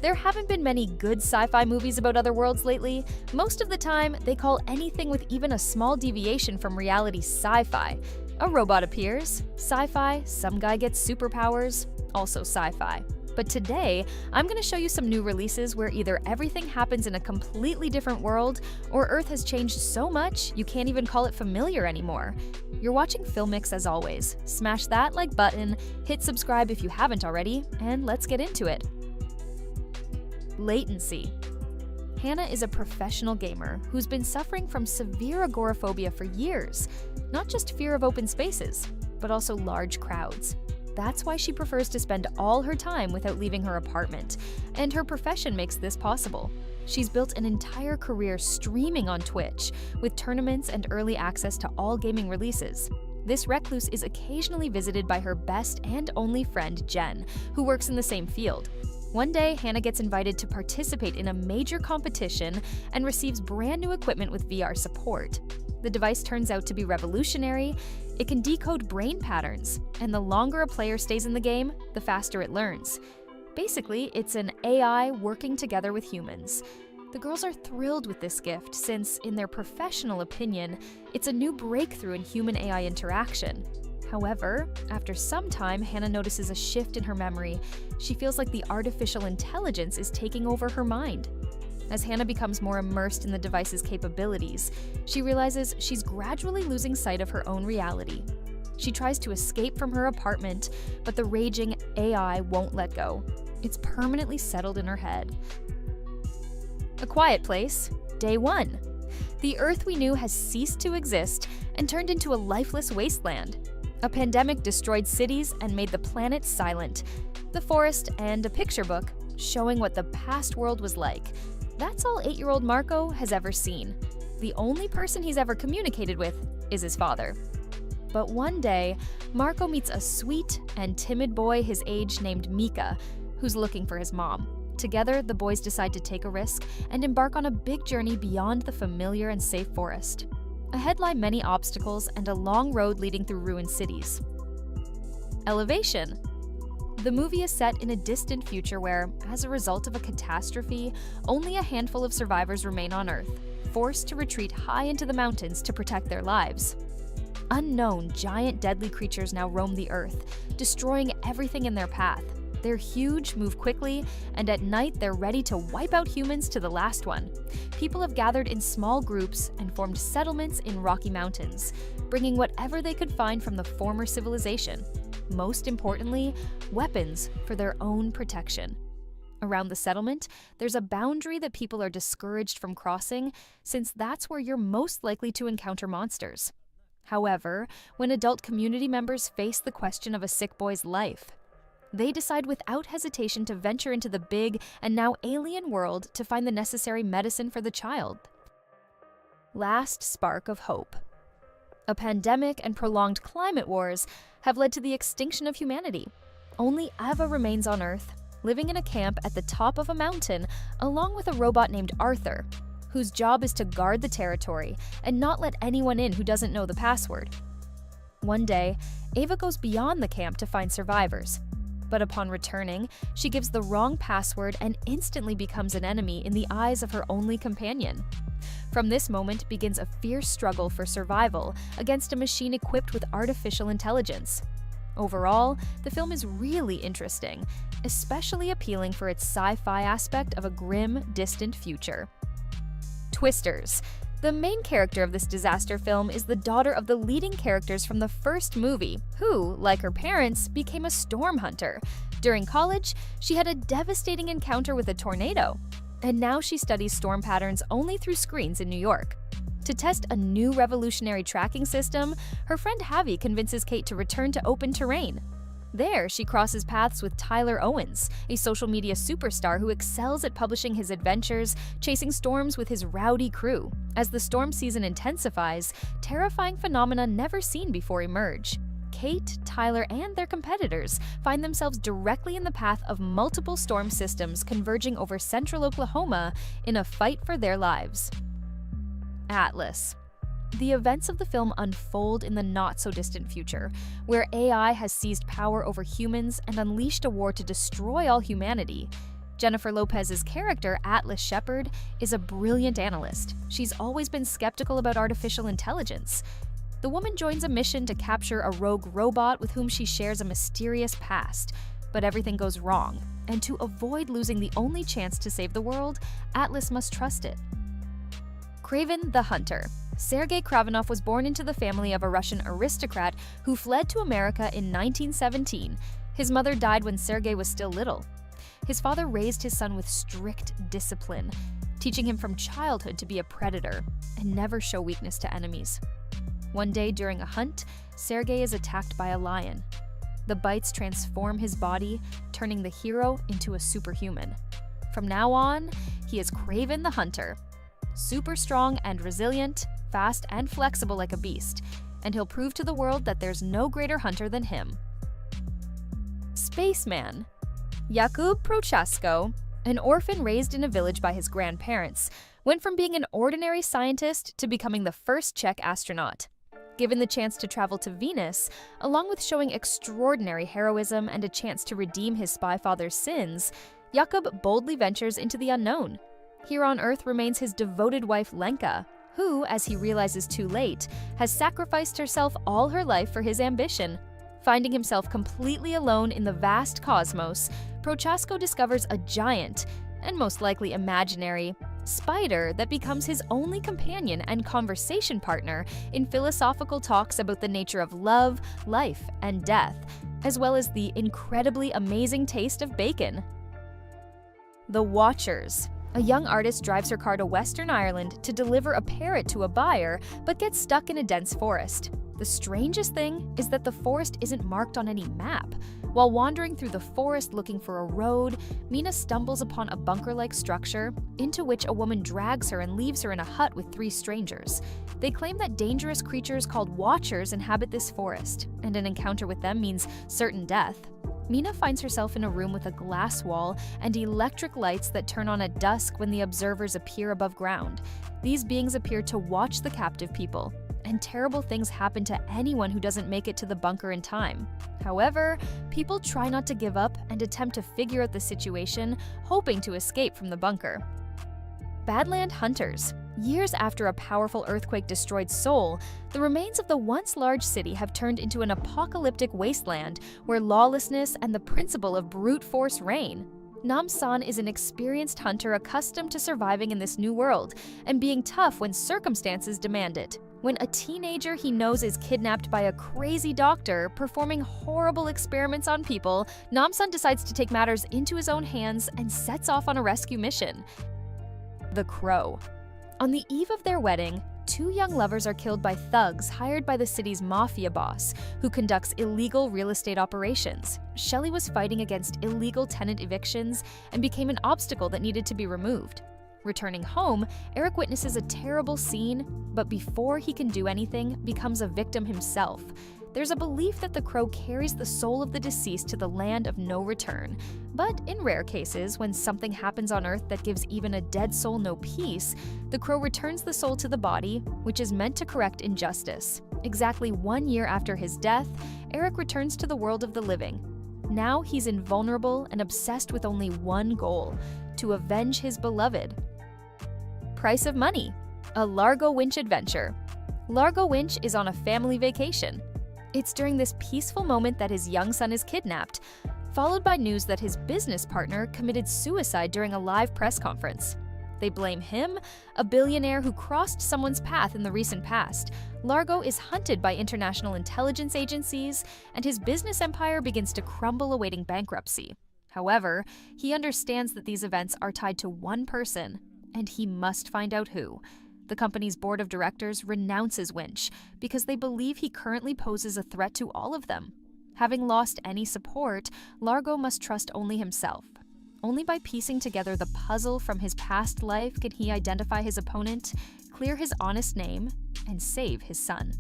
There haven't been many good sci-fi movies about other worlds lately. Most of the time, they call anything with even a small deviation from reality sci-fi. A robot appears, sci-fi, some guy gets superpowers, also sci-fi. But today, I'm going to show you some new releases where either everything happens in a completely different world, or Earth has changed so much you can't even call it familiar anymore. You're watching Filmix as always. Smash that like button, hit subscribe if you haven't already, and let's get into it. Latency. Hannah is a professional gamer who's been suffering from severe agoraphobia for years. Not just fear of open spaces, but also large crowds. That's why she prefers to spend all her time without leaving her apartment, and her profession makes this possible. She's built an entire career streaming on Twitch, with tournaments and early access to all gaming releases. This recluse is occasionally visited by her best and only friend, Jen, who works in the same field. One day, Hannah gets invited to participate in a major competition and receives brand new equipment with VR support. The device turns out to be revolutionary. It can decode brain patterns, and the longer a player stays in the game, the faster it learns. Basically, it's an AI working together with humans. The girls are thrilled with this gift since, in their professional opinion, it's a new breakthrough in human-AI interaction. However, after some time, Hannah notices a shift in her memory. She feels like the artificial intelligence is taking over her mind. As Hannah becomes more immersed in the device's capabilities, she realizes she's gradually losing sight of her own reality. She tries to escape from her apartment, but the raging AI won't let go. It's permanently settled in her head. A Quiet Place, Day 1. The Earth we knew has ceased to exist and turned into a lifeless wasteland. A pandemic destroyed cities and made the planet silent. The forest and a picture book showing what the past world was like. That's all 8-year-old Marco has ever seen. The only person he's ever communicated with is his father. But one day, Marco meets a sweet and timid boy his age named Mika, who's looking for his mom. Together, the boys decide to take a risk and embark on a big journey beyond the familiar and safe forest. Ahead lie many obstacles and a long road leading through ruined cities. Elevation. The movie is set in a distant future where, as a result of a catastrophe, only a handful of survivors remain on Earth, forced to retreat high into the mountains to protect their lives. Unknown, giant deadly creatures now roam the Earth, destroying everything in their path. They're huge, move quickly, and at night they're ready to wipe out humans to the last one. People have gathered in small groups and formed settlements in Rocky Mountains, bringing whatever they could find from the former civilization. Most importantly, weapons for their own protection. Around the settlement, there's a boundary that people are discouraged from crossing, since that's where you're most likely to encounter monsters. However, when adult community members face the question of a sick boy's life, they decide without hesitation to venture into the big and now alien world to find the necessary medicine for the child. Last spark of hope. A pandemic and prolonged climate wars have led to the extinction of humanity. Only Ava remains on Earth, living in a camp at the top of a mountain, along with a robot named Arthur, whose job is to guard the territory and not let anyone in who doesn't know the password. One day, Ava goes beyond the camp to find survivors. But upon returning, she gives the wrong password and instantly becomes an enemy in the eyes of her only companion. From this moment begins a fierce struggle for survival against a machine equipped with artificial intelligence. Overall, the film is really interesting, especially appealing for its sci-fi aspect of a grim, distant future. Twisters. The main character of this disaster film is the daughter of the leading characters from the first movie, who, like her parents, became a storm hunter. During college, she had a devastating encounter with a tornado, and now she studies storm patterns only through screens in New York. To test a new revolutionary tracking system, her friend Javi convinces Kate to return to open terrain. There, she crosses paths with Tyler Owens, a social media superstar who excels at publishing his adventures, chasing storms with his rowdy crew. As the storm season intensifies, terrifying phenomena never seen before emerge. Kate, Tyler, and their competitors find themselves directly in the path of multiple storm systems converging over central Oklahoma in a fight for their lives. Atlas. The events of the film unfold in the not-so-distant future, where AI has seized power over humans and unleashed a war to destroy all humanity. Jennifer Lopez's character, Atlas Shepard, is a brilliant analyst. She's always been skeptical about artificial intelligence. The woman joins a mission to capture a rogue robot with whom she shares a mysterious past, but everything goes wrong, and to avoid losing the only chance to save the world, Atlas must trust it. Kraven the Hunter. Sergei Kravenov was born into the family of a Russian aristocrat who fled to America in 1917. His mother died when Sergei was still little. His father raised his son with strict discipline, teaching him from childhood to be a predator and never show weakness to enemies. One day during a hunt, Sergei is attacked by a lion. The bites transform his body, turning the hero into a superhuman. From now on, he is Kraven the Hunter. Super strong and resilient, fast and flexible like a beast, and he'll prove to the world that there's no greater hunter than him. Spaceman. Jakub Prochaska, an orphan raised in a village by his grandparents, went from being an ordinary scientist to becoming the first Czech astronaut. Given the chance to travel to Venus, along with showing extraordinary heroism and a chance to redeem his spy father's sins, Jakub boldly ventures into the unknown. Here on Earth remains his devoted wife Lenka, who, as he realizes too late, has sacrificed herself all her life for his ambition. Finding himself completely alone in the vast cosmos, Prochaska discovers a giant, and most likely imaginary, spider that becomes his only companion and conversation partner in philosophical talks about the nature of love, life, and death, as well as the incredibly amazing taste of bacon. The Watchers. A young artist drives her car to Western Ireland to deliver a parrot to a buyer, but gets stuck in a dense forest. The strangest thing is that the forest isn't marked on any map. While wandering through the forest looking for a road, Mina stumbles upon a bunker-like structure, into which a woman drags her and leaves her in a hut with 3 strangers. They claim that dangerous creatures called Watchers inhabit this forest, and an encounter with them means certain death. Mina finds herself in a room with a glass wall and electric lights that turn on at dusk when the observers appear above ground. These beings appear to watch the captive people, and terrible things happen to anyone who doesn't make it to the bunker in time. However, people try not to give up and attempt to figure out the situation, hoping to escape from the bunker. Badland Hunters. Years after a powerful earthquake destroyed Seoul, the remains of the once large city have turned into an apocalyptic wasteland where lawlessness and the principle of brute force reign. Nam-san is an experienced hunter accustomed to surviving in this new world and being tough when circumstances demand it. When a teenager he knows is kidnapped by a crazy doctor performing horrible experiments on people, Nam-san decides to take matters into his own hands and sets off on a rescue mission. The Crow. On the eve of their wedding, 2 young lovers are killed by thugs hired by the city's mafia boss, who conducts illegal real estate operations. Shelley was fighting against illegal tenant evictions and became an obstacle that needed to be removed. Returning home, Eric witnesses a terrible scene, but before he can do anything, becomes a victim himself. There's a belief that the crow carries the soul of the deceased to the land of no return. But in rare cases, when something happens on Earth that gives even a dead soul no peace, the crow returns the soul to the body, which is meant to correct injustice. Exactly 1 year after his death, Eric returns to the world of the living. Now he's invulnerable and obsessed with only one goal: to avenge his beloved. Price of Money. A Largo Winch adventure. Largo Winch is on a family vacation. It's during this peaceful moment that his young son is kidnapped, followed by news that his business partner committed suicide during a live press conference. They blame him, a billionaire who crossed someone's path in the recent past. Largo is hunted by international intelligence agencies, and his business empire begins to crumble awaiting bankruptcy. However, he understands that these events are tied to one person, and he must find out who. The company's board of directors renounces Winch because they believe he currently poses a threat to all of them. Having lost any support, Largo must trust only himself. Only by piecing together the puzzle from his past life can he identify his opponent, clear his honest name, and save his son.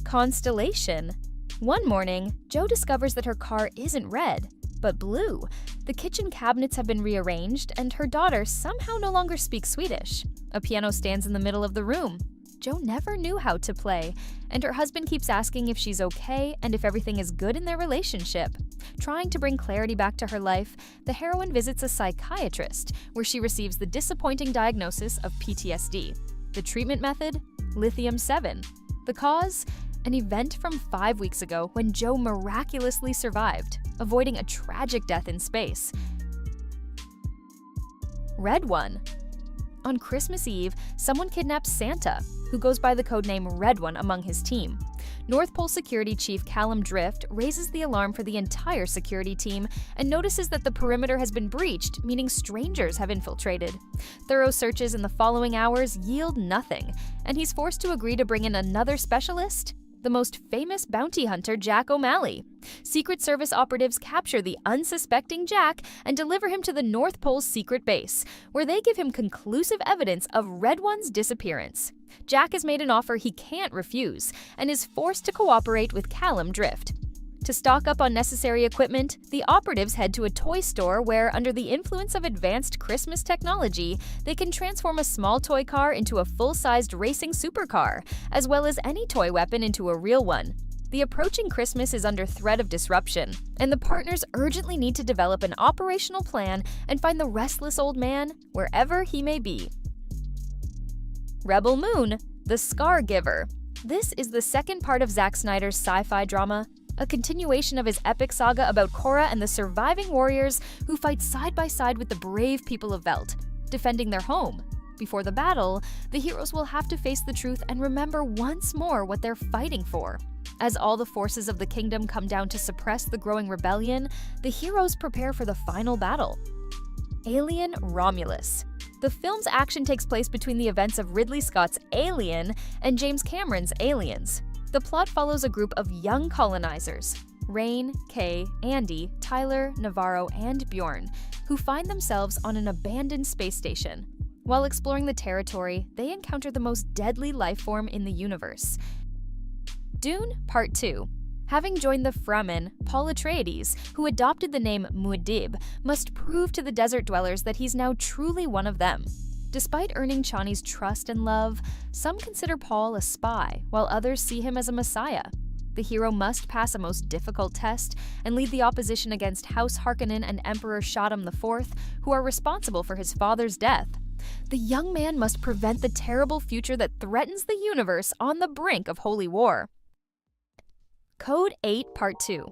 Constellation. One morning, Jo discovers that her car isn't red, but blue. The kitchen cabinets have been rearranged, and her daughter somehow no longer speaks Swedish. A piano stands in the middle of the room. Jo never knew how to play, and her husband keeps asking if she's okay and if everything is good in their relationship. Trying to bring clarity back to her life, the heroine visits a psychiatrist, where she receives the disappointing diagnosis of PTSD. The treatment method? Lithium-7. The cause? An event from 5 weeks ago when Jo miraculously survived, avoiding a tragic death in space. Red One. On Christmas Eve, someone kidnaps Santa, who goes by the codename Red One among his team. North Pole Security Chief Callum Drift raises the alarm for the entire security team and notices that the perimeter has been breached, meaning strangers have infiltrated. Thorough searches in the following hours yield nothing, and he's forced to agree to bring in another specialist, the most famous bounty hunter Jack O'Malley. Secret Service operatives capture the unsuspecting Jack and deliver him to the North Pole's secret base, where they give him conclusive evidence of Red One's disappearance. Jack is made an offer he can't refuse and is forced to cooperate with Callum Drift. To stock up on necessary equipment, the operatives head to a toy store where, under the influence of advanced Christmas technology, they can transform a small toy car into a full-sized racing supercar, as well as any toy weapon into a real one. The approaching Christmas is under threat of disruption, and the partners urgently need to develop an operational plan and find the restless old man wherever he may be. Rebel Moon, the Scargiver. This is the second part of Zack Snyder's sci-fi drama, a continuation of his epic saga about Korra and the surviving warriors who fight side by side with the brave people of Velt, defending their home. Before the battle, the heroes will have to face the truth and remember once more what they're fighting for. As all the forces of the kingdom come down to suppress the growing rebellion, the heroes prepare for the final battle. Alien Romulus. The film's action takes place between the events of Ridley Scott's Alien and James Cameron's Aliens. The plot follows a group of young colonizers, Rain, Kay, Andy, Tyler, Navarro, and Bjorn, who find themselves on an abandoned space station. While exploring the territory, they encounter the most deadly life form in the universe. Dune Part 2. Having joined the Fremen, Paul Atreides, who adopted the name Muad'Dib, must prove to the desert dwellers that he's now truly one of them. Despite earning Chani's trust and love, some consider Paul a spy, while others see him as a messiah. The hero must pass a most difficult test and lead the opposition against House Harkonnen and Emperor Shaddam IV, who are responsible for his father's death. The young man must prevent the terrible future that threatens the universe on the brink of holy war. Code 8 Part 2.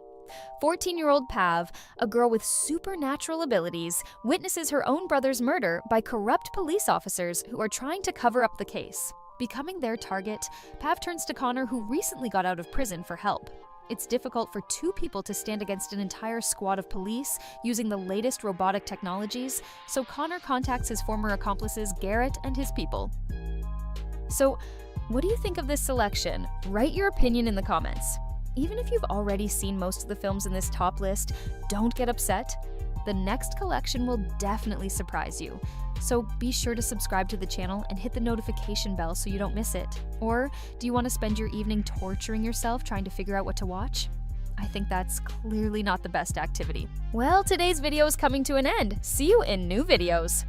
14-year-old Pav, a girl with supernatural abilities, witnesses her own brother's murder by corrupt police officers who are trying to cover up the case. Becoming their target, Pav turns to Connor, who recently got out of prison, for help. It's difficult for two people to stand against an entire squad of police using the latest robotic technologies, so Connor contacts his former accomplices Garrett and his people. So, what do you think of this selection? Write your opinion in the comments. Even if you've already seen most of the films in this top list, don't get upset. The next collection will definitely surprise you. So be sure to subscribe to the channel and hit the notification bell so you don't miss it. Or do you want to spend your evening torturing yourself trying to figure out what to watch? I think that's clearly not the best activity. Well, today's video is coming to an end. See you in new videos.